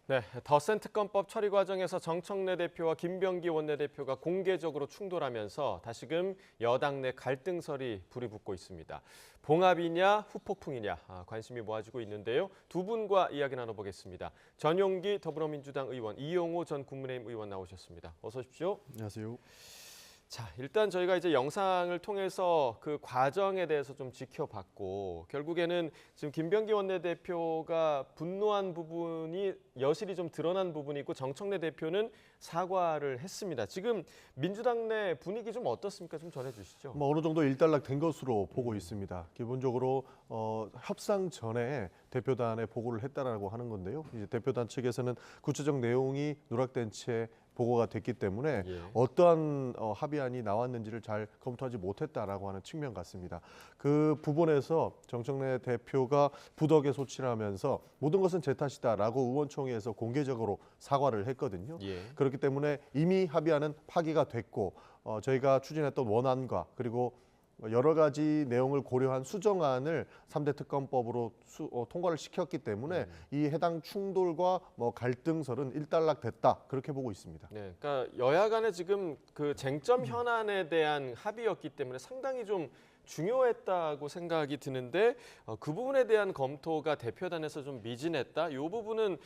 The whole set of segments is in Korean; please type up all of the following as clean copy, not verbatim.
네, 더센 특검법 처리 과정에서 정청래 대표와 김병기 원내대표가 공개적으로 충돌하면서 다시금 여당 내 갈등설이 불이 붙고 있습니다. 봉합이냐 후폭풍이냐 관심이 모아지고 있는데요. 두 분과 이야기 나눠보겠습니다. 전용기 더불어민주당 의원, 이용호 전 국민의힘 의원 나오셨습니다. 어서 오십시오. 안녕하세요. 자, 일단 저희가 이제 영상을 통해서 그 과정에 대해서 좀 지켜봤고 결국에는 지금 김병기 원내대표가 분노한 부분이 여실히 좀 드러난 부분이고 정청래 대표는 사과를 했습니다. 지금 민주당 내 분위기 좀 어떻습니까? 좀 전해주시죠. 어느 정도 일단락된 것으로 보고 있습니다. 기본적으로 협상 전에 대표단에 보고를 했다라고 하는 건데요. 이제 대표단 측에서는 구체적 내용이 누락된 채 보고가 됐기 때문에 어떠한 합의안이 나왔는지를 잘 검토하지 못했다라고 하는 측면 같습니다. 그 부분에서 정청래 대표가 부덕에 소치를 하면서 모든 것은 제 탓이다라고 의원총회에서 공개적으로 사과를 했거든요. 그렇기 때문에 이미 합의안은 파기가 됐고 저희가 추진했던 원안과 그리고 여러 가지 내용을 고려한 수정안을 3대 특검법으로 통과를 시켰기 때문에 이 해당 충돌과 갈등설은 일단락됐다 그렇게 보고 있습니다. 네, 그러니까 여야 간에 지금 그 쟁점 현안에 대한 합의였기 때문에 상당히 좀 중요했다고 생각이 드는데 그 부분에 대한 검토가 대표단에서 좀 미진했다. 이 부분은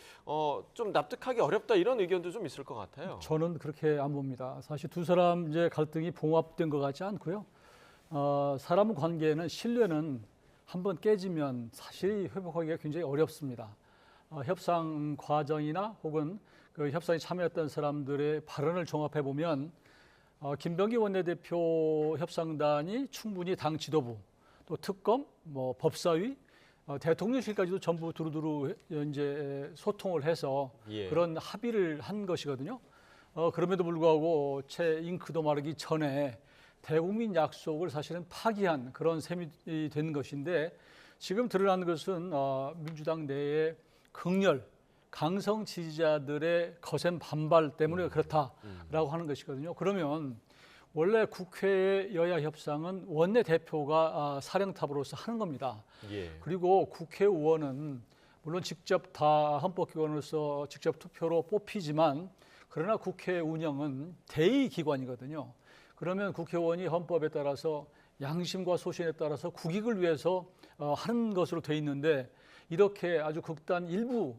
좀 납득하기 어렵다 이런 의견도 좀 있을 것 같아요. 저는 그렇게 안 봅니다. 사실 두 사람 이제 갈등이 봉합된 것 같지 않고요. 사람 관계는 신뢰는 한번 깨지면 사실 회복하기가 굉장히 어렵습니다. 협상 과정이나 혹은 그 협상에 참여했던 사람들의 발언을 종합해 보면 김병기 원내대표 협상단이 충분히 당 지도부, 또 특검, 법사위, 대통령실까지도 전부 두루두루 이제 소통을 해서 그런 합의를 한 것이거든요. 그럼에도 불구하고 채 잉크도 마르기 전에 대국민 약속을 사실은 파기한 그런 셈이 된 것인데 지금 드러난 것은 민주당 내의 극렬, 강성 지지자들의 거센 반발 때문에 그렇다라고 하는 것이거든요. 그러면 원래 국회의 여야 협상은 원내대표가 사령탑으로서 하는 겁니다. 그리고 국회의원은 물론 직접 다 헌법기관으로서 직접 투표로 뽑히지만 그러나 국회 운영은 대의기관이거든요. 그러면 국회의원이 헌법에 따라서 양심과 소신에 따라서 국익을 위해서 하는 것으로 돼 있는데 이렇게 아주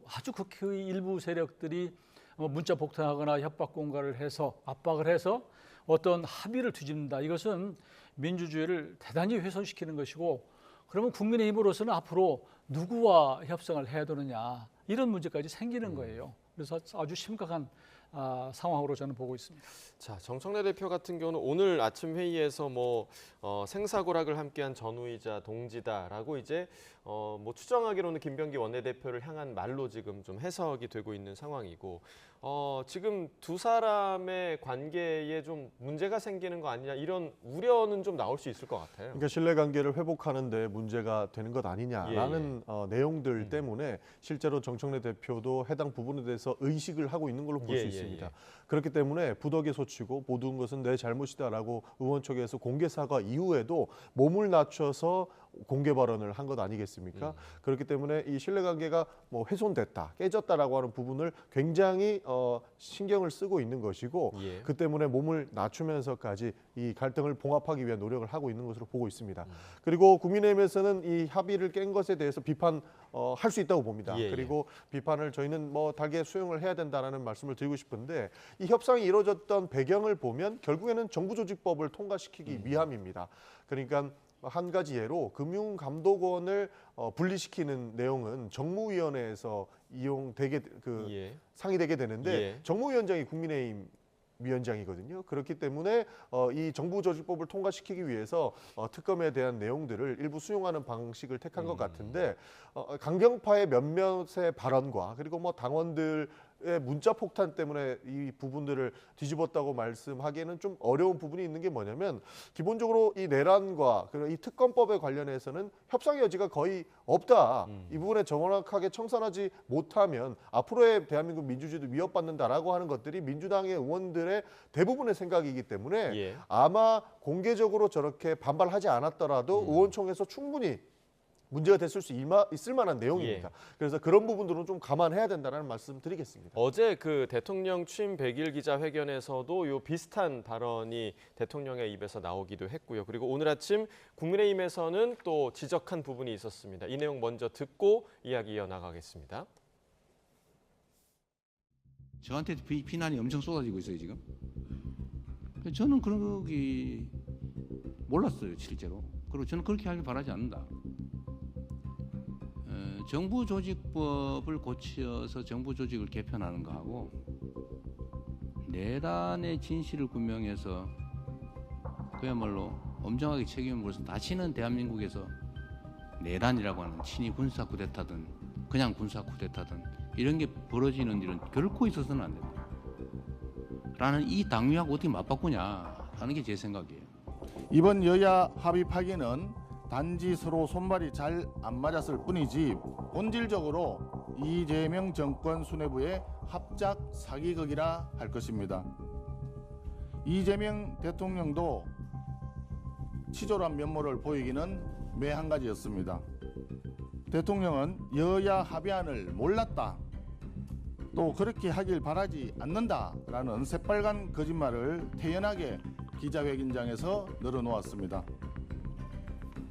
아주 극히 일부 세력들이 문자 폭탄하거나 협박 공갈을 해서 압박을 해서 어떤 합의를 뒤집는다. 이것은 민주주의를 대단히 훼손시키는 것이고 그러면 국민의힘으로서는 앞으로 누구와 협상을 해야 되느냐 이런 문제까지 생기는 거예요. 그래서 아주 심각한 상황으로 저는 보고 있습니다. 자, 정청래 대표 같은 경우는 오늘 아침 회의에서 생사고락을 함께한 전우이자 동지다라고 이제 추정하기로는 김병기 원내대표를 향한 말로 지금 좀 해석이 되고 있는 상황이고 지금 두 사람의 관계에 좀 문제가 생기는 거 아니냐 이런 우려는 좀 나올 수 있을 것 같아요. 그러니까 신뢰관계를 회복하는데 문제가 되는 것 아니냐라는 내용들 때문에 실제로 정청래 대표도 해당 부분에 대해서 의식을 하고 있는 걸로 볼 수 있습니다. 그렇기 때문에 부덕에 소치고 모든 것은 내 잘못이다라고 의원 측에서 공개 사과 이후에도 몸을 낮춰서 공개 발언을 한 것 아니겠습니까? 그렇기 때문에 이 신뢰관계가 훼손됐다, 깨졌다라고 하는 부분을 굉장히 신경을 쓰고 있는 것이고 그 때문에 몸을 낮추면서까지 이 갈등을 봉합하기 위한 노력을 하고 있는 것으로 보고 있습니다. 그리고 국민의힘에서는 이 합의를 깬 것에 대해서 비판할 수 있다고 봅니다. 그리고 비판을 저희는 달게 수용을 해야 된다는 말씀을 드리고 싶은데 이 협상이 이루어졌던 배경을 보면 결국에는 정부조직법을 통과시키기 위함입니다. 그러니까 한 가지 예로 금융감독원을 분리시키는 내용은 정무위원회에서 상의되게 되는데 정무위원장이 국민의힘 위원장이거든요. 그렇기 때문에 이 정부조직법을 통과시키기 위해서 특검에 대한 내용들을 일부 수용하는 방식을 택한 것 같은데 강경파의 몇몇의 발언과 그리고 당원들의 문자 폭탄 때문에 이 부분들을 뒤집었다고 말씀하기에는 좀 어려운 부분이 있는 게 뭐냐면 기본적으로 이 내란과 이 특검법에 관련해서는 협상의 여지가 거의 없다. 이 부분에 정확하게 청산하지 못하면 앞으로의 대한민국 민주주의도 위협받는다라고 하는 것들이 민주당의 의원들의 대부분의 생각이기 때문에 아마 공개적으로 저렇게 반발하지 않았더라도 의원총회에서 충분히 문제가 됐을 수 있을 만한 내용입니다. 그래서 그런 부분들은 좀 감안해야 된다는 말씀 드리겠습니다. 어제 그 대통령 취임 100일 기자회견에서도 요 비슷한 발언이 대통령의 입에서 나오기도 했고요. 그리고 오늘 아침 국민의힘에서는 또 지적한 부분이 있었습니다. 이 내용 먼저 듣고 이야기 이어나가겠습니다. 저한테 비난이 엄청 쏟아지고 있어요 지금. 저는 그런 게 몰랐어요 실제로. 그리고 저는 그렇게 하길 바라지 않는다. 정부 조직법을 고쳐서 정부 조직을 개편하는 거하고 내란의 진실을 규명해서 그야말로 엄정하게 책임을 물어서 다시는 대한민국에서 내란이라고 하는 친위 군사 쿠데타든 그냥 군사 쿠데타든 이런 게 벌어지는 일은 결코 있어서는 안 된다. 라는 이 당위하고 어떻게 맞바꾸냐라는 게 제 생각이에요. 이번 여야 합의 파기는 단지 서로 손발이 잘 안 맞았을 뿐이지 본질적으로 이재명 정권 수뇌부의 합작 사기극이라 할 것입니다. 이재명 대통령도 치졸한 면모를 보이기는 매한 가지였습니다. 대통령은 여야 합의안을 몰랐다, 또 그렇게 하길 바라지 않는다라는 새빨간 거짓말을 태연하게 기자회견장에서 늘어놓았습니다.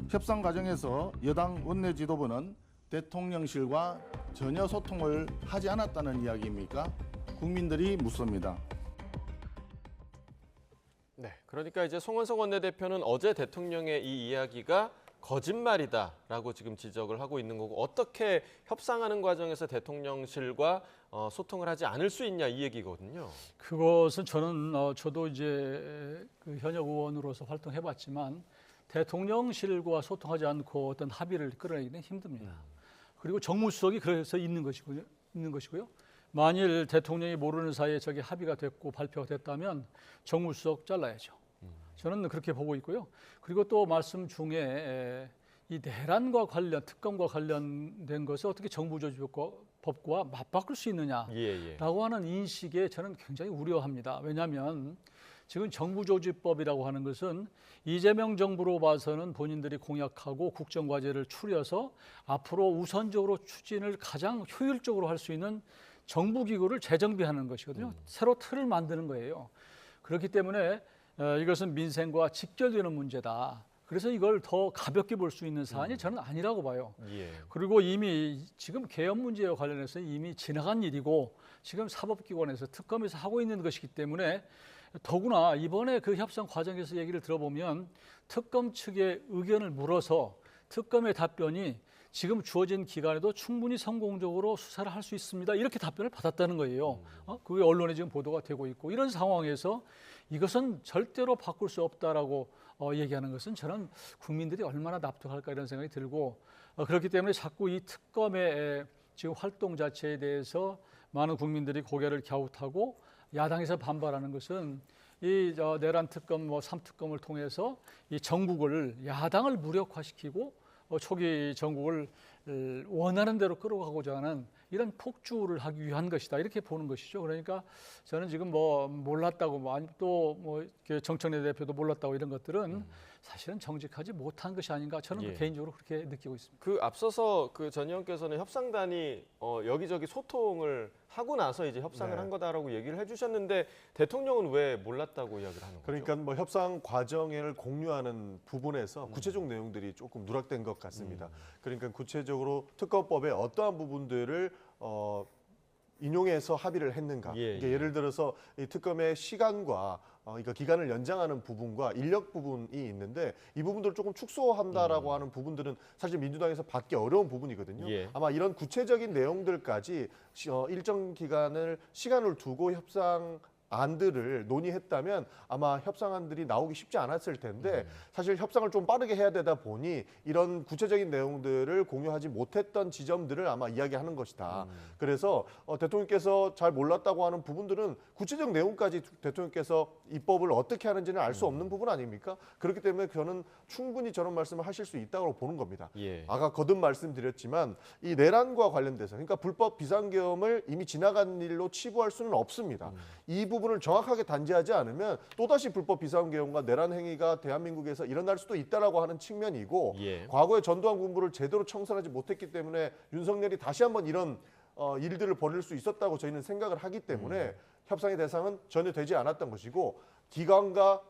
협상 과정에서 여당 원내 지도부는 대통령실과 전혀 소통을 하지 않았다는 이야기입니까? 국민들이 묻습니다. 네, 그러니까 이제 송원석 원내대표는 어제 대통령의 이 이야기가 거짓말이다라고 지금 지적을 하고 있는 거고, 어떻게 협상하는 과정에서 대통령실과 소통을 하지 않을 수 있냐 이 얘기거든요. 그것은 저도 이제 그 현역 의원으로서 활동해봤지만 대통령실과 소통하지 않고 어떤 합의를 끌어내기는 힘듭니다. 그리고 정무수석이 그래서 있는 것이고요. 만일 대통령이 모르는 사이에 저게 합의가 됐고 발표가 됐다면 정무수석 잘라야죠. 저는 그렇게 보고 있고요. 그리고 또 말씀 중에 이 내란과 관련, 특검과 관련된 것을 어떻게 정부조직법과 맞바꿀 수 있느냐라고 하는 인식에 저는 굉장히 우려합니다. 왜냐하면 지금 정부조직법이라고 하는 것은 이재명 정부로 봐서는 본인들이 공약하고 국정과제를 추려서 앞으로 우선적으로 추진을 가장 효율적으로 할 수 있는 정부기구를 재정비하는 것이거든요. 새로 틀을 만드는 거예요. 그렇기 때문에 이것은 민생과 직결되는 문제다. 그래서 이걸 더 가볍게 볼 수 있는 사안이 저는 아니라고 봐요. 그리고 이미 지금 개헌 문제와 관련해서 이미 지나간 일이고 지금 사법기관에서 특검에서 하고 있는 것이기 때문에 더구나 이번에 그 협상 과정에서 얘기를 들어보면 특검 측의 의견을 물어서 특검의 답변이 지금 주어진 기간에도 충분히 성공적으로 수사를 할 수 있습니다. 이렇게 답변을 받았다는 거예요. 그게 언론에 지금 보도가 되고 있고, 이런 상황에서 이것은 절대로 바꿀 수 없다라고 얘기하는 것은 저는 국민들이 얼마나 납득할까 이런 생각이 들고, 그렇기 때문에 자꾸 이 특검의 지금 활동 자체에 대해서 많은 국민들이 고개를 갸웃하고 야당에서 반발하는 것은 이 내란 특검, 3특검을 통해서 이 정국을 야당을 무력화시키고 초기 정국을 원하는 대로 끌어가고자 하는 이런 폭주를 하기 위한 것이다, 이렇게 보는 것이죠. 그러니까 저는 지금 몰랐다고 아니 또 정청래 대표도 몰랐다고 이런 것들은 사실은 정직하지 못한 것이 아닌가, 저는 개인적으로 그렇게 느끼고 있습니다. 그 앞서서 그 전 의원께서는 협상단이 여기저기 소통을 하고 나서 이제 협상을 한 거다라고 얘기를 해주셨는데 대통령은 왜 몰랐다고 이야기를 하는 거죠? 그러니까 뭐 협상 과정을 공유하는 부분에서 구체적 내용들이 조금 누락된 것 같습니다. 그러니까 구체적으로 특검법의 어떠한 부분들을 인용해서 합의를 했는가. 이게 예를 들어서 이 특검의 시간과 그러니까 기간을 연장하는 부분과 인력 부분이 있는데 이 부분들을 조금 축소한다라고 하는 부분들은 사실 민주당에서 받기 어려운 부분이거든요. 아마 이런 구체적인 내용들까지 일정 시간을 두고 협상 안들을 논의했다면 아마 협상안들이 나오기 쉽지 않았을 텐데 사실 협상을 좀 빠르게 해야 되다 보니 이런 구체적인 내용들을 공유하지 못했던 지점들을 아마 이야기하는 것이다. 그래서 대통령께서 잘 몰랐다고 하는 부분들은 구체적 내용까지 대통령께서 입법을 어떻게 하는지는 알 수 없는 부분 아닙니까? 그렇기 때문에 저는 충분히 저런 말씀을 하실 수 있다고 보는 겁니다. 아까 거듭 말씀드렸지만 이 내란과 관련돼서, 그러니까 불법 비상계엄을 이미 지나간 일로 치부할 수는 없습니다. 이 부분을 정확하게 단죄하지 않으면 또다시 불법 비상훈 개헌과 내란 행위가 대한민국에서 일어날 수도 있다라고 하는 측면이고 예. 과거에 전두환 군부를 제대로 청산하지 못했기 때문에 윤석열이 다시 한번 이런 일들을 벌일 수 있었다고 저희는 생각을 하기 때문에 협상의 대상은 전혀 되지 않았던 것이고 기관과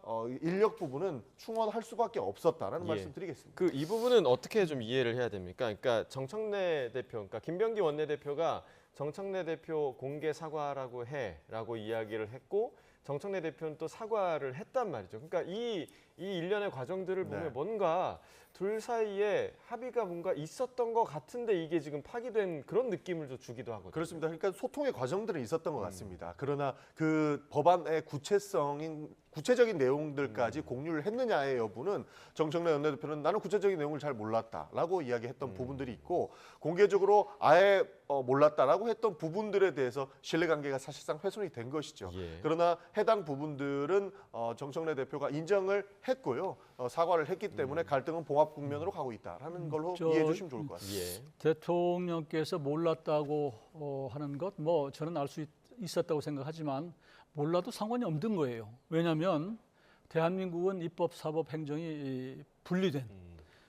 인력 부분은 충원할 수밖에 없었다라는 예. 말씀드리겠습니다. 그 이 부분은 어떻게 좀 이해를 해야 됩니까? 그러니까 정청래 대표, 그러니까 김병기 원내대표가 정청래 대표 공개 사과라고 해라고 이야기를 했고 정청래 대표는 또 사과를 했단 말이죠. 그러니까 이 일련의 과정들을 보면 네. 뭔가 둘 사이에 합의가 뭔가 있었던 것 같은데 이게 지금 파기된 그런 느낌을 좀 주기도 하거든요. 그렇습니다. 그러니까 소통의 과정들은 있었던 것 같습니다. 그러나 그 법안의 구체적인 내용들까지 공유를 했느냐의 여부는 정청래 원내대표는 나는 구체적인 내용을 잘 몰랐다라고 이야기했던 부분들이 있고 공개적으로 아예 몰랐다라고 했던 부분들에 대해서 신뢰관계가 사실상 훼손이 된 것이죠. 예. 그러나 해당 부분들은 정청래 대표가 인정을 했고요. 사과를 했기 때문에 갈등은 봉합 국면으로 가고 있다라는 걸로 이해해 주시면 좋을 것 같습니다. 예. 대통령께서 몰랐다고 하는 것, 뭐 저는 알 수 있었다고 생각하지만 몰라도 상관이 없는 거예요. 왜냐하면 대한민국은 입법, 사법, 행정이 분리된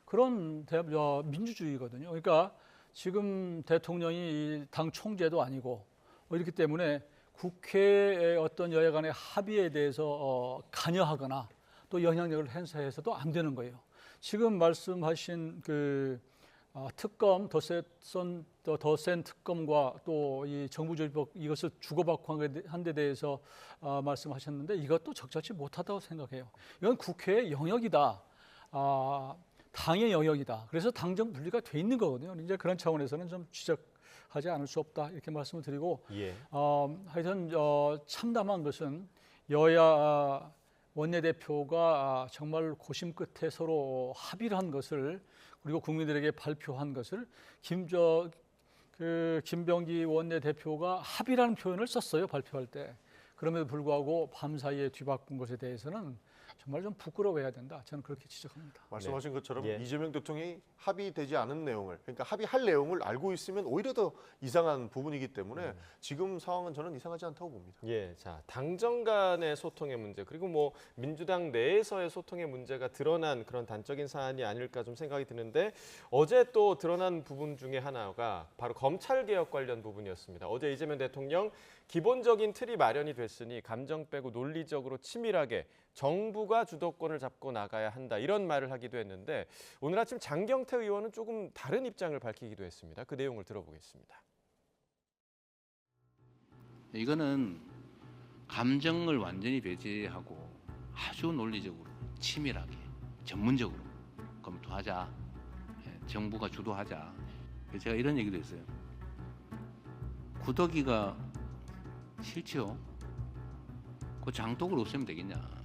그런 민주주의거든요. 그러니까 지금 대통령이 당 총재도 아니고 이렇기 때문에 국회의 어떤 여야 간의 합의에 대해서 관여하거나 또 영향력을 행사해서도 안 되는 거예요. 지금 말씀하신 그 특검, 더 센 특검과 또 이 정부조직법 이것을 주고받고 한 데 대해서 말씀하셨는데 이것도 적절치 못하다고 생각해요. 이건 국회의 영역이다. 당의 영역이다. 그래서 당정 분리가 돼 있는 거거든요. 이제 그런 차원에서는 좀 지적하지 않을 수 없다 이렇게 말씀을 드리고 예. 하여튼 참담한 것은 여야 원내대표가 정말 고심 끝에 서로 합의를 한 것을 그리고 국민들에게 발표한 것을 김병기 원내대표가 합의라는 표현을 썼어요. 발표할 때. 그럼에도 불구하고 밤사이에 뒤바꾼 것에 대해서는 정말 좀 부끄러워해야 된다. 저는 그렇게 지적합니다. 말씀하신 것처럼 예. 이재명 대통령이 합의되지 않은 내용을 그러니까 합의할 내용을 알고 있으면 오히려 더 이상한 부분이기 때문에 지금 상황은 저는 이상하지 않다고 봅니다. 예, 자 당정 간의 소통의 문제 그리고 뭐 민주당 내에서의 소통의 문제가 드러난 그런 단적인 사안이 아닐까 좀 생각이 드는데 어제 또 드러난 부분 중에 하나가 바로 검찰 개혁 관련 부분이었습니다. 어제 이재명 대통령 기본적인 틀이 마련이 됐으니 감정 빼고 논리적으로 치밀하게 정부가 주도권을 잡고 나가야 한다 이런 말을 하기도 했는데 오늘 아침 장경태 의원은 조금 다른 입장을 밝히기도 했습니다. 그 내용을 들어보겠습니다. 이거는 감정을 완전히 배제하고 아주 논리적으로 치밀하게 전문적으로 검토하자. 정부가 주도하자. 제가 이런 얘기도 했어요. 구더기가 싫죠. 그 장독을 없애면 되겠냐.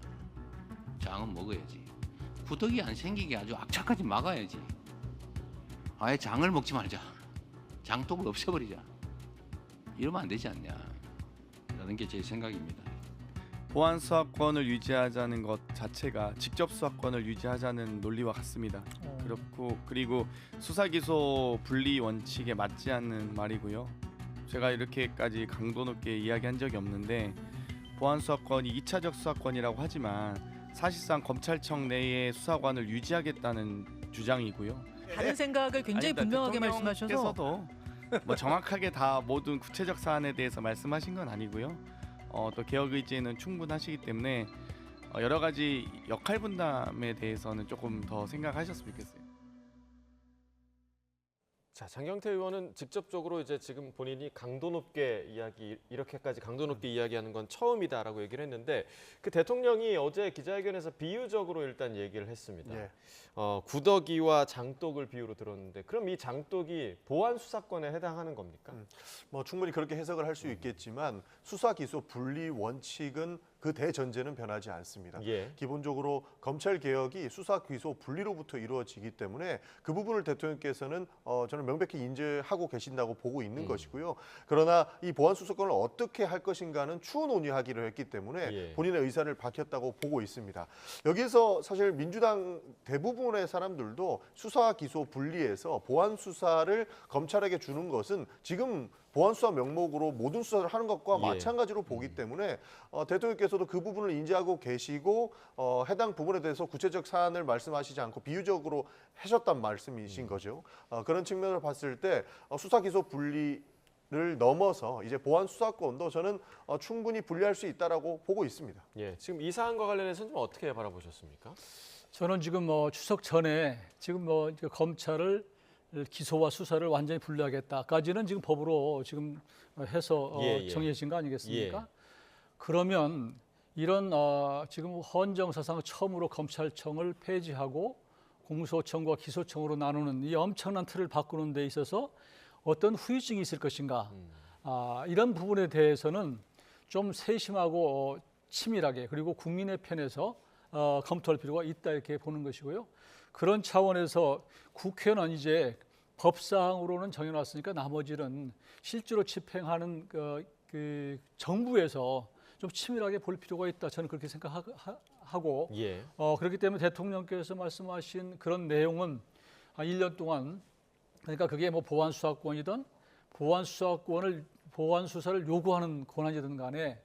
장은 먹어야지. 구더기 안 생기게 아주 악착같이 막아야지. 아예 장을 먹지 말자. 장독을 없애버리자. 이러면 안 되지 않냐. 라는 게 제 생각입니다. 보안 수사권을 유지하자는 것 자체가 직접 수사권을 유지하자는 논리와 같습니다. 그리고 수사 기소 분리 원칙에 맞지 않는 말이고요. 제가 이렇게까지 강도 높게 이야기한 적이 없는데 보안 수사권이 2차적 수사권이라고 하지만 사실상 검찰청 내에 수사관을 유지하겠다는 주장이고요. 다른 생각을 굉장히 아닙니다. 분명하게 말씀하셔서 대통령께서도 뭐 정확하게 다 모든 구체적 사안에 대해서 말씀하신 건 아니고요. 또 개혁 의지는 충분하시기 때문에 여러 가지 역할 분담에 대해서는 조금 더 생각하셨으면 좋겠어요. 자, 장경태 의원은 직접적으로 이제 지금 본인이 이렇게까지 강도 높게 이야기하는 건 처음이다라고 얘기를 했는데 그 대통령이 어제 기자회견에서 비유적으로 일단 얘기를 했습니다. 예. 구더기와 장독을 비유로 들었는데 그럼 이 장독이 보안 수사권에 해당하는 겁니까? 뭐 충분히 그렇게 해석을 할 수 있겠지만 수사 기소 분리 원칙은 그 대전제는 변하지 않습니다. 예. 기본적으로 검찰 개혁이 수사 기소 분리로부터 이루어지기 때문에 그 부분을 대통령께서는 저는 명백히 인지하고 계신다고 보고 있는 것이고요. 그러나 이 보안 수사권을 어떻게 할 것인가는 추후 논의하기로 했기 때문에 예. 본인의 의사를 밝혔다고 보고 있습니다. 여기서 사실 민주당 대부분의 사람들도 수사 기소 분리해서 보안 수사를 검찰에게 주는 것은 지금 보안 수사 명목으로 모든 수사를 하는 것과 예. 마찬가지로 보기 때문에 대통령께서도 그 부분을 인지하고 계시고 해당 부분에 대해서 구체적 사안을 말씀하시지 않고 비유적으로 하셨단 말씀이신 거죠. 그런 측면을 봤을 때 수사 기소 분리를 넘어서 이제 보안 수사권도 저는 충분히 분리할 수 있다라고 보고 있습니다. 예, 지금 이 사안과 관련해서는 좀 어떻게 바라보셨습니까? 저는 지금 추석 전에 지금 이제 검찰을 기소와 수사를 완전히 분리하겠다까지는 지금 법으로 지금 해서 예. 정해진 거 아니겠습니까? 예. 그러면 이런 지금 헌정사상 처음으로 검찰청을 폐지하고 공소청과 기소청으로 나누는 이 엄청난 틀을 바꾸는 데 있어서 어떤 후유증이 있을 것인가? 이런 부분에 대해서는 좀 세심하고 치밀하게 그리고 국민의 편에서 검토할 필요가 있다 이렇게 보는 것이고요. 그런 차원에서 국회는 이제 법상으로는 정해놨으니까 나머지는 실제로 집행하는 그 정부에서 좀 치밀하게 볼 필요가 있다. 저는 그렇게 생각하고 예. 그렇기 때문에 대통령께서 말씀하신 그런 내용은 1년 동안 그러니까 그게 뭐 보안 수사권이든 보안 수사를 요구하는 권한이든 간에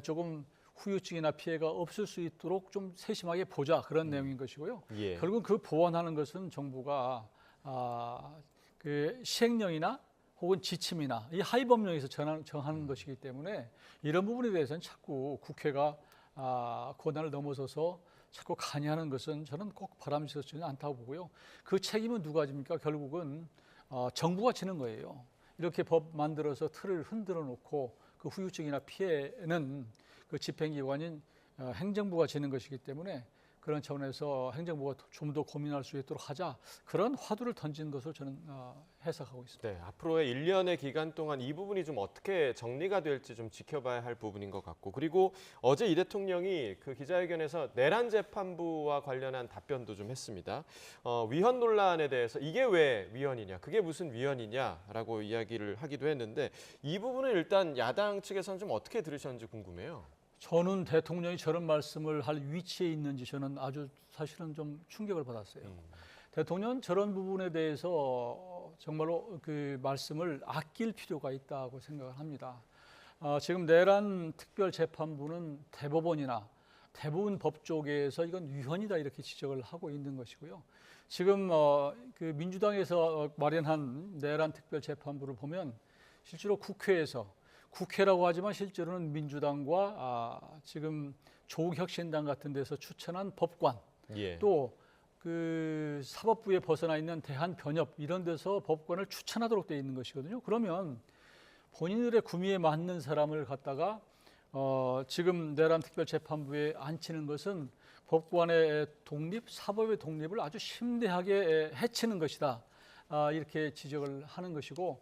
조금 후유증이나 피해가 없을 수 있도록 좀 세심하게 보자 그런 내용인 것이고요. 예. 결국은 그 보완하는 것은 정부가 그 시행령이나 혹은 지침이나 이 하위법령에서 정하는 것이기 때문에 이런 부분에 대해서는 자꾸 국회가 권한을 넘어서서 자꾸 간이하는 것은 저는 꼭 바람직하지는 않다고 보고요. 그 책임은 누가 집니까? 결국은 정부가 지는 거예요. 이렇게 법 만들어서 틀을 흔들어 놓고 그 후유증이나 피해는 그 집행기관인 행정부가 지는 것이기 때문에 그런 차원에서 행정부가 좀 더 고민할 수 있도록 하자 그런 화두를 던진 것으로 저는 해석하고 있습니다. 네, 앞으로의 1년의 기간 동안 이 부분이 좀 어떻게 정리가 될지 좀 지켜봐야 할 부분인 것 같고 그리고 어제 이 대통령이 그 기자회견에서 내란 재판부와 관련한 답변도 좀 했습니다. 위헌 논란에 대해서 이게 왜 위헌이냐, 그게 무슨 위헌이냐라고 이야기를 하기도 했는데 이 부분은 일단 야당 측에서는 좀 어떻게 들으셨는지 궁금해요. 저는 대통령이 저런 말씀을 할 위치에 있는지 저는 아주 사실은 좀 충격을 받았어요. 대통령은 저런 부분에 대해서 정말로 그 말씀을 아낄 필요가 있다고 생각을 합니다. 지금 내란 특별재판부는 대법원이나 대부분 법조계에서 이건 위헌이다 이렇게 지적을 하고 있는 것이고요. 지금 그 민주당에서 마련한 내란 특별재판부를 보면 실제로 국회라고 하지만 실제로는 민주당과 지금 조국혁신당 같은 데서 추천한 법관 예. 또 그 사법부에 벗어나 있는 대한변협 이런 데서 법관을 추천하도록 되어 있는 것이거든요. 그러면 본인들의 구미에 맞는 사람을 갖다가 지금 내란 특별재판부에 앉히는 것은 법관의 독립, 사법의 독립을 아주 심대하게 해치는 것이다. 이렇게 지적을 하는 것이고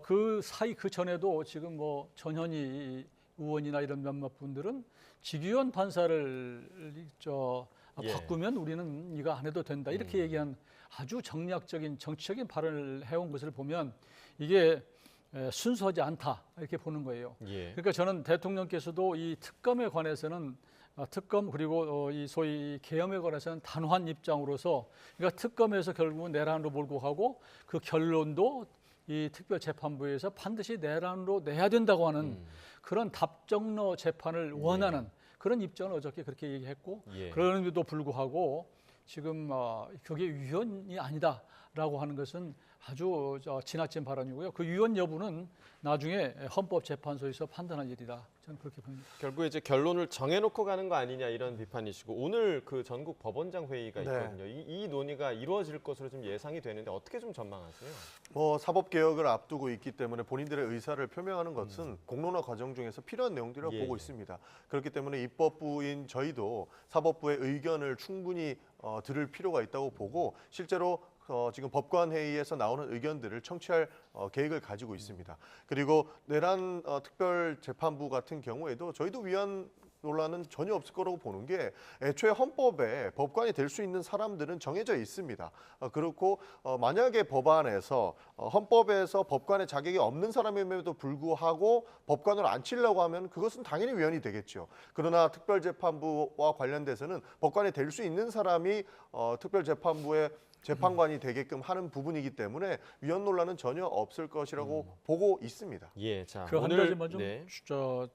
그 사이 그 전에도 지금 뭐 전현희 의원이나 이런 몇몇 분들은 직위원 판사를 예. 바꾸면 우리는 이거 안 해도 된다 이렇게 얘기한 아주 정략적인 정치적인 발언을 해온 것을 보면 이게 순수하지 않다 이렇게 보는 거예요. 예. 그러니까 저는 대통령께서도 이 특검에 관해서는 특검 그리고 이 소위 계엄에 관해서는 단호한 입장으로서 그러니까 특검에서 결국은 내란으로 몰고 가고 그 결론도 이 특별재판부에서 반드시 내란으로 내야 된다고 하는 그런 답정너 재판을 원하는 그런 입장을 어저께 그렇게 얘기했고 예. 그런데도 불구하고 지금 그게 위헌이 아니다라고 하는 것은 아주 지나친 발언이고요. 그 위헌 여부는 나중에 헌법재판소에서 판단할 일이다. 저는 그렇게 봅니다. 결국에 이제 결론을 정해놓고 가는 거 아니냐 이런 비판이시고 오늘 그 전국 법원장 회의가 네. 있거든요. 이 논의가 이루어질 것으로 좀 예상이 되는데 어떻게 좀 전망하세요? 뭐 사법 개혁을 앞두고 있기 때문에 본인들의 의사를 표명하는 것은 공론화 과정 중에서 필요한 내용들이라고 예. 보고 있습니다. 그렇기 때문에 입법부인 저희도 사법부의 의견을 충분히 들을 필요가 있다고 보고 실제로 지금 법관 회의에서 나오는 의견들을 청취할 계획을 가지고 있습니다. 그리고 내란 특별재판부 같은 경우에도 저희도 위헌 논란은 전혀 없을 거라고 보는 게 애초에 헌법에 법관이 될 수 있는 사람들은 정해져 있습니다. 그렇고 만약에 법안에서 헌법에서 법관의 자격이 없는 사람임에도 불구하고 법관으로 앉히려고 하면 그것은 당연히 위헌이 되겠죠. 그러나 특별재판부와 관련돼서는 법관이 될 수 있는 사람이 특별재판부에 재판관이 되게끔 하는 부분이기 때문에 위헌 논란은 전혀 없을 것이라고 보고 있습니다. 예, 자 그 한 오늘 가지만 좀 네.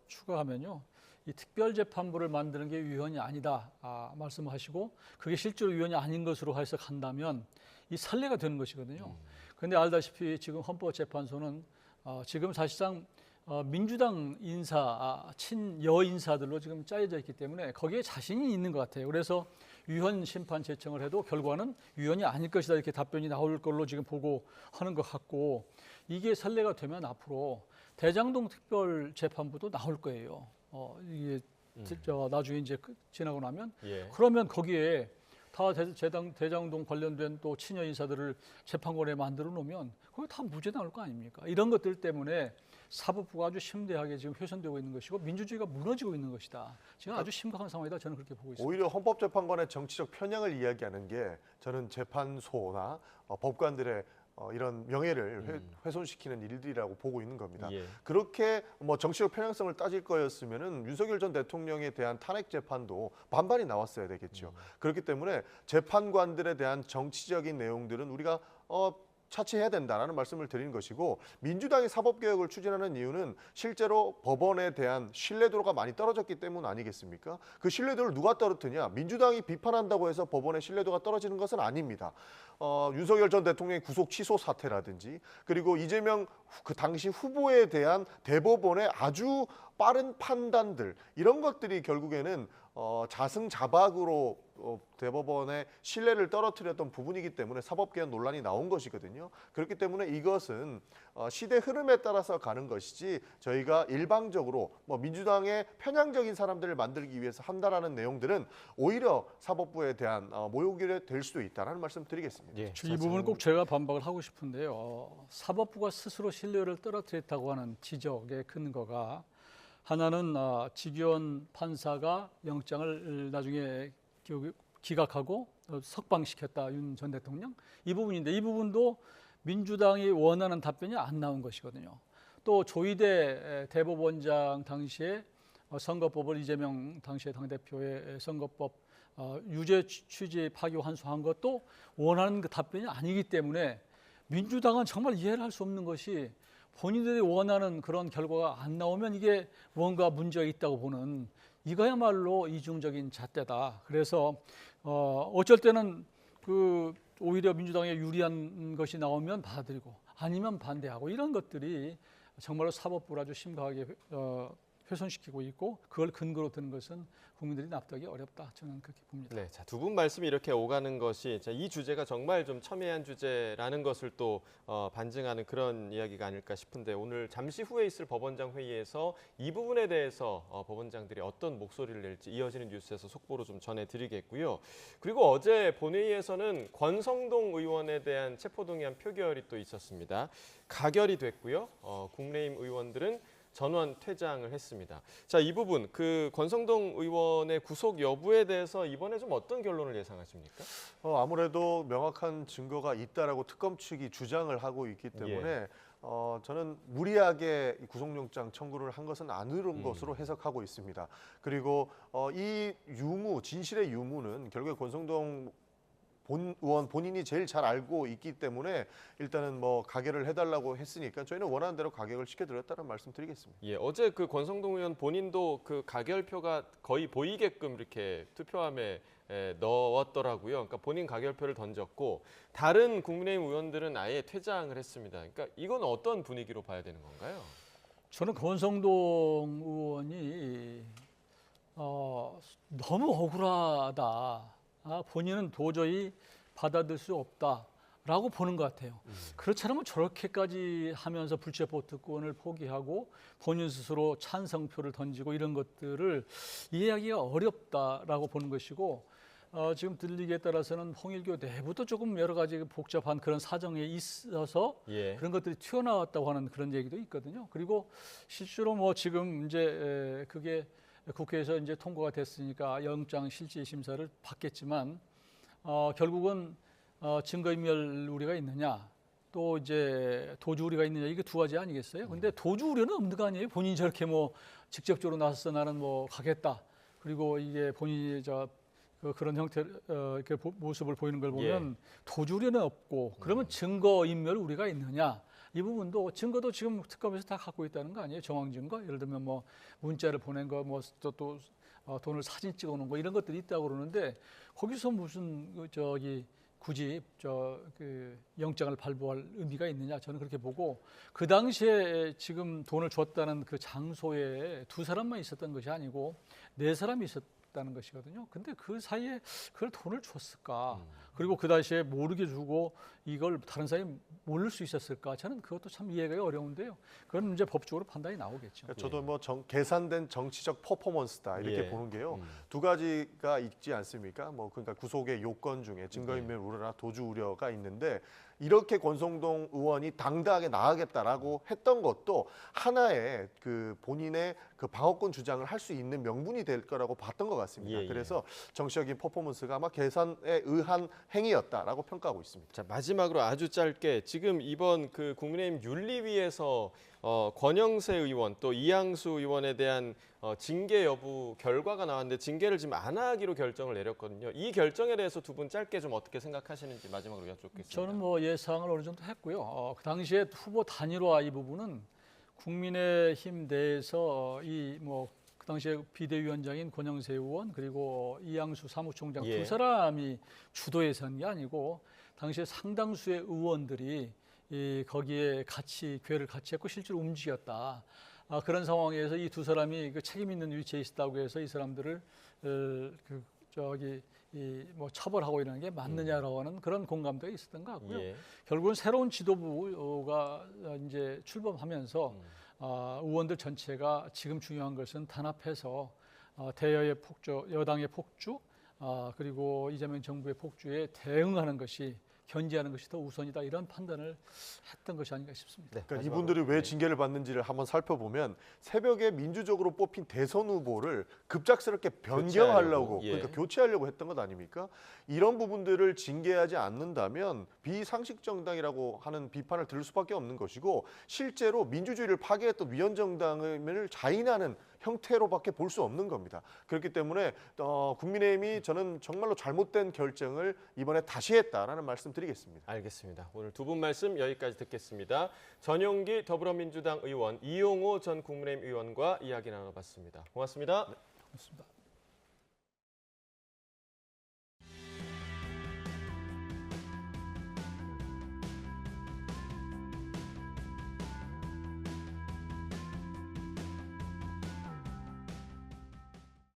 추가하면요. 이 특별재판부를 만드는 게 위헌이 아니다 말씀하시고 그게 실제로 위헌이 아닌 것으로 해석한다면 이 선례가 되는 것이거든요. 그런데 알다시피 지금 헌법재판소는 지금 사실상 민주당 인사, 친여 인사들로 지금 짜여져 있기 때문에 거기에 자신이 있는 것 같아요. 그래서 위헌 심판 제청을 해도 결과는 위헌이 아닐 것이다 이렇게 답변이 나올 걸로 지금 보고 하는 것 같고 이게 선례가 되면 앞으로 대장동 특별재판부도 나올 거예요. 이게 나중에 이제 지나고 나면 예. 그러면 거기에 다 대장동 관련된 또 친여 인사들을 재판관에 만들어 놓으면 거기 다 무죄 나올 거 아닙니까? 이런 것들 때문에 사법부가 아주 심대하게 지금 훼손되고 있는 것이고 민주주의가 무너지고 있는 것이다. 지금 아주 심각한 상황이다. 저는 그렇게 보고 있습니다. 오히려 헌법재판관의 정치적 편향을 이야기하는 게 저는 재판소나 법관들의 이런 명예를 훼손시키는 일들이라고 보고 있는 겁니다. 예. 그렇게 뭐 정치적 편향성을 따질 거였으면은 윤석열 전 대통령에 대한 탄핵 재판도 반반이 나왔어야 되겠죠. 그렇기 때문에 재판관들에 대한 정치적인 내용들은 우리가 차치해야 된다라는 말씀을 드리는 것이고 민주당이 사법개혁을 추진하는 이유는 실제로 법원에 대한 신뢰도가 많이 떨어졌기 때문 아니겠습니까? 그 신뢰도를 누가 떨어뜨냐? 민주당이 비판한다고 해서 법원의 신뢰도가 떨어지는 것은 아닙니다. 윤석열 전 대통령의 구속 취소 사태라든지 그리고 이재명 그 당시 후보에 대한 대법원의 아주 빠른 판단들 이런 것들이 결국에는 자승자박으로 대법원의 신뢰를 떨어뜨렸던 부분이기 때문에 사법개혁 논란이 나온 것이거든요. 그렇기 때문에 이것은 시대 흐름에 따라서 가는 것이지 저희가 일방적으로 민주당의 편향적인 사람들을 만들기 위해서 한다라는 내용들은 오히려 사법부에 대한 모욕이 될 수도 있다는 말씀 드리겠습니다. 예. 이 부분은 꼭 제가 반박을 하고 싶은데요. 사법부가 스스로 신뢰를 떨어뜨렸다고 하는 지적의 근거가 하나는 직위원 판사가 영장을 나중에 기각하고 석방시켰다 윤 전 대통령 이 부분인데 이 부분도 민주당이 원하는 답변이 안 나온 것이거든요. 또 조희대 대법원장 당시에 선거법을 이재명 당시의 당대표의 선거법 유죄 취지 파기 환수한 것도 원하는 그 답변이 아니기 때문에 민주당은 정말 이해를 할 수 없는 것이 본인들이 원하는 그런 결과가 안 나오면 이게 뭔가 문제가 있다고 보는 이거야말로 이중적인 잣대다. 그래서 어쩔 때는 그 오히려 민주당에 유리한 것이 나오면 받아들이고 아니면 반대하고 이런 것들이 정말로 사법부를 아주 심각하게 훼손시키고 있고 그걸 근거로 드는 것은 국민들이 납득하기 어렵다. 저는 그렇게 봅니다. 네, 자, 두 분 말씀이 이렇게 오가는 것이 이 주제가 정말 좀 첨예한 주제라는 것을 또 반증하는 그런 이야기가 아닐까 싶은데 오늘 잠시 후에 있을 법원장 회의에서 이 부분에 대해서 법원장들이 어떤 목소리를 낼지 이어지는 뉴스에서 속보로 좀 전해드리겠고요. 그리고 어제 본회의에서는 권성동 의원에 대한 체포동의안 표결이 또 있었습니다. 가결이 됐고요. 국민의힘 의원들은 전원 퇴장을 했습니다. 자, 이 부분 그 권성동 의원의 구속 여부에 대해서 이번에 좀 어떤 결론을 예상하십니까? 아무래도 명확한 증거가 있다라고 특검 측이 주장을 하고 있기 때문에 저는 무리하게 구속영장 청구를 한 것은 아닌 것으로 해석하고 있습니다. 그리고 이 유무, 진실의 유무는 결국에 권성동 의원 본인이 제일 잘 알고 있기 때문에 일단은 가결을 해달라고 했으니까 저희는 원하는 대로 가결을 시켜드렸다는 말씀드리겠습니다. 예, 어제 그 권성동 의원 본인도 그 가결표가 거의 보이게끔 이렇게 투표함에 넣었더라고요. 그러니까 본인 가결표를 던졌고 다른 국민의힘 의원들은 아예 퇴장을 했습니다. 그러니까 이건 어떤 분위기로 봐야 되는 건가요? 저는 권성동 의원이 너무 억울하다. 본인은 도저히 받아들일 수 없다라고 보는 것 같아요. 그렇지 않으면 저렇게까지 하면서 불체포 특권을 포기하고 본인 스스로 찬성표를 던지고 이런 것들을 이해하기가 어렵다라고 보는 것이고 지금 들리기에 따라서는 홍일교 내부도 조금 여러 가지 복잡한 그런 사정에 있어서 그런 것들이 튀어나왔다고 하는 그런 얘기도 있거든요. 그리고 실제로 지금 이제 그게 국회에서 이제 통과가 됐으니까 영장 실질 심사를 받겠지만 결국은 증거인멸 우려가 있느냐 또 이제 도주 우려가 있느냐 이게 두 가지 아니겠어요? 근데 도주 우려는 없는 거 아니에요? 본인이 저렇게 직접적으로 나서서 나는 가겠다. 그리고 이게 본인이 그런 형태 이렇게 모습을 보이는 걸 예. 보면 도주리는 없고 그러면 증거 인멸 우리가 있느냐? 이 부분도 증거도 지금 특검에서 다 갖고 있다는 거 아니에요? 정황 증거? 예를 들면 뭐 문자를 보낸 거, 뭐 또 돈을 사진 찍어놓은 거 이런 것들이 있다고 그러는데 거기서 무슨 굳이 그 영장을 발부할 의미가 있느냐? 저는 그렇게 보고 그 당시에 지금 돈을 줬다는 그 장소에 두 사람만 있었던 것이 아니고 네 사람이 있었다는 것이거든요. 근데 그 사이에 그걸 돈을 줬을까? 그리고 그 당시에 모르게 주고 이걸 다른 사람이 모를 수 있었을까? 저는 그것도 참 이해가 어려운데요. 그건 이제 법적으로 판단이 나오겠죠. 그러니까 저도 뭐 계산된 정치적 퍼포먼스다 이렇게 예. 보는 게요. 두 가지가 있지 않습니까? 뭐 그러니까 구속의 요건 중에 증거인멸 우려나 도주 우려가 있는데 이렇게 권성동 의원이 당당하게 나가겠다라고 했던 것도 하나의 그 본인의 그 방어권 주장을 할 수 있는 명분이 될 거라고 봤던 것 같습니다. 예, 예. 그래서 정치적인 퍼포먼스가 아마 계산에 의한 행위였다라고 평가하고 있습니다. 자, 마지막으로 아주 짧게 지금 이번 그 국민의힘 윤리위에서 권영세 의원 또 이양수 의원에 대한 징계 여부 결과가 나왔는데 징계를 지금 안 하기로 결정을 내렸거든요. 이 결정에 대해서 두 분 짧게 좀 어떻게 생각하시는지 마지막으로 여쭙겠습니다. 저는 뭐 예상을 어느 정도 했고요. 그 당시에 후보 단일화 이 부분은 국민의힘 내에서 그 당시에 비대위원장인 권영세 의원 그리고 이양수 사무총장 예. 두 사람이 주도해서 한 게 아니고 당시에 상당수의 의원들이 거기에 괴를 같이 했고 실제로 움직였다. 그런 상황에서 이 두 사람이 그 책임 있는 위치에 있었다고 해서 이 사람들을 처벌하고 이러는 게 맞느냐라고 하는 그런 공감대가 있었던 것 같고요. 예. 결국은 새로운 지도부가 이제 출범하면서 의원들 전체가 지금 중요한 것은 단합해서 대여의 폭주, 여당의 폭주, 그리고 이재명 정부의 폭주에 대응하는 것이 견제하는 것이 더 우선이다 이런 판단을 했던 것이 아닌가 싶습니다. 네, 그러니까 마지막으로. 이분들이 왜 네. 징계를 받는지를 한번 살펴보면 새벽에 민주적으로 뽑힌 대선 후보를 급작스럽게 변경하려고 교체하려고, 예. 그러니까 교체하려고 했던 것 아닙니까? 이런 부분들을 징계하지 않는다면 비상식 정당이라고 하는 비판을 들을 수밖에 없는 것이고 실제로 민주주의를 파괴했던 위헌정당을 자인하는 형태로밖에 볼 수 없는 겁니다. 그렇기 때문에 국민의힘이 저는 정말로 잘못된 결정을 이번에 다시 했다라는 말씀 드리겠습니다. 알겠습니다. 오늘 두 분 말씀 여기까지 듣겠습니다. 전용기 더불어민주당 의원, 이용호 전 국민의힘 의원과 이야기 나눠봤습니다. 고맙습니다. 고맙습니다.